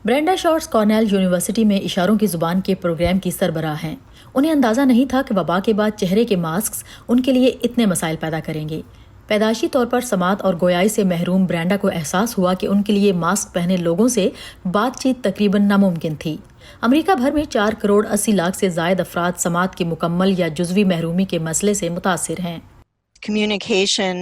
Brenda shorts Cornell university میں اشاروں کی زبان کے پروگرام کی سربراہ ہیں۔ انہیں اندازہ نہیں تھا کہ وبا کے بعد چہرے کے ماسکس ان کے لیے اتنے مسائل پیدا کریں گے۔ پیدائشی طور پر سماعت اور گویائی سے محروم برینڈا کو احساس ہوا کہ ان کے لیے ماسک پہنے لوگوں سے بات چیت تقریباً ناممکن تھی۔ امریکہ بھر میں 4 کروڑ 80 لاکھ سے زائد افراد سماعت کی مکمل یا جزوی محرومی کے مسئلے سے متاثر ہیں۔ Communication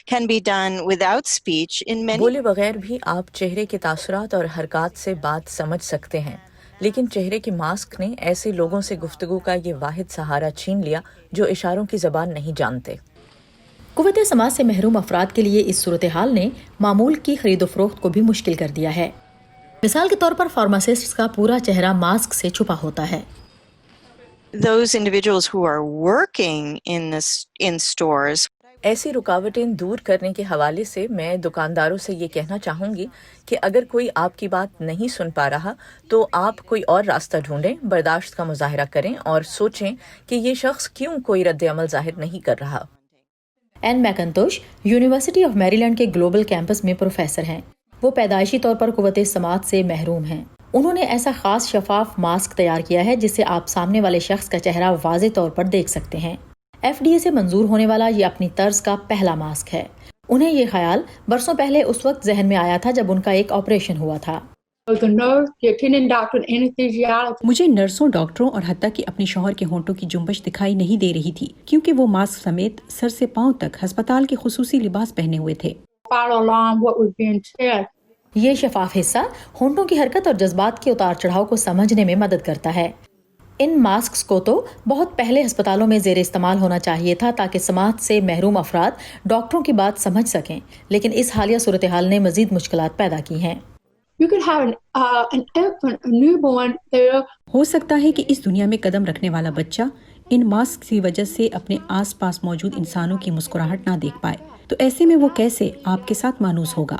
can be done without speech in many. بولے بغیر بھی آپ چہرے کے تاثرات اور حرکات سے بات سمجھ سکتے ہیں، لیکن چہرے کے ماسک نے ایسے لوگوں سے گفتگو کا یہ واحد سہارا چھین لیا جو اشاروں کی زبان نہیں جانتے۔ قوت سماعت سے محروم افراد کے لیے اس صورتحال نے معمول کی خرید و فروخت کو بھی مشکل کر دیا ہے۔ مثال کے طور پر فارماسسٹ کا پورا چہرہ ماسک سے چھپا ہوتا ہے۔ Those individuals who are working in stores. ایسی رکاوٹیں دور کرنے کے حوالے سے میں دکانداروں سے یہ کہنا چاہوں گی کہ اگر کوئی آپ کی بات نہیں سن پا رہا تو آپ کوئی اور راستہ ڈھونڈیں، برداشت کا مظاہرہ کریں اور سوچیں کہ یہ شخص کیوں کوئی رد عمل ظاہر نہیں کر رہا۔ این میکنتوش یونیورسٹی آف میری لینڈ کے گلوبل کیمپس میں پروفیسر ہیں۔ وہ پیدائشی طور پر قوت سماعت سے محروم ہیں۔ انہوں نے ایسا خاص شفاف ماسک تیار کیا ہے جس سے آپ سامنے والے شخص کا چہرہ واضح طور پر دیکھ سکتے ہیں۔ FDA سے منظور ہونے والا یہ اپنی طرز کا پہلا ماسک ہے۔ انہیں یہ خیال برسوں پہلے اس وقت ذہن میں آیا تھا جب ان کا ایک آپریشن ہوا تھا۔ مجھے نرسوں، ڈاکٹروں اور حتیٰ کہ اپنے شوہر کے ہونٹوں کی جنبش دکھائی نہیں دے رہی تھی کیونکہ وہ ماسک سمیت سر سے پاؤں تک ہسپتال کے خصوصی لباس پہنے ہوئے تھے۔ یہ شفاف حصہ ہونٹوں کی حرکت اور جذبات کے اتار چڑھاؤ کو سمجھنے میں مدد کرتا ہے۔ ان ماسکس کو تو بہت پہلے ہسپتالوں میں زیر استعمال ہونا چاہیے تھا تاکہ سماعت سے محروم افراد ڈاکٹروں کی بات سمجھ سکیں، لیکن اس حالیہ صورتحال نے مزید مشکلات پیدا کی ہیں۔ ہو سکتا ہے کہ اس دنیا میں قدم رکھنے والا بچہ ان ماسک کی وجہ سے اپنے آس پاس موجود انسانوں کی مسکراہٹ نہ دیکھ پائے، تو ایسے میں وہ کیسے آپ کے ساتھ مانوس ہوگا؟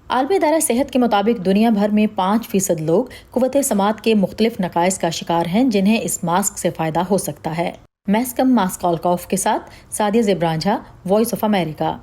عالمی ادارہ صحت کے مطابق دنیا بھر میں 5% لوگ قوت سماعت کے مختلف نقائص کا شکار ہیں جنہیں اس ماسک سے فائدہ ہو سکتا ہے۔ میسکم ماسکالکوف کے ساتھ سعدیہ زبرانجھا، وائس آف امریکہ۔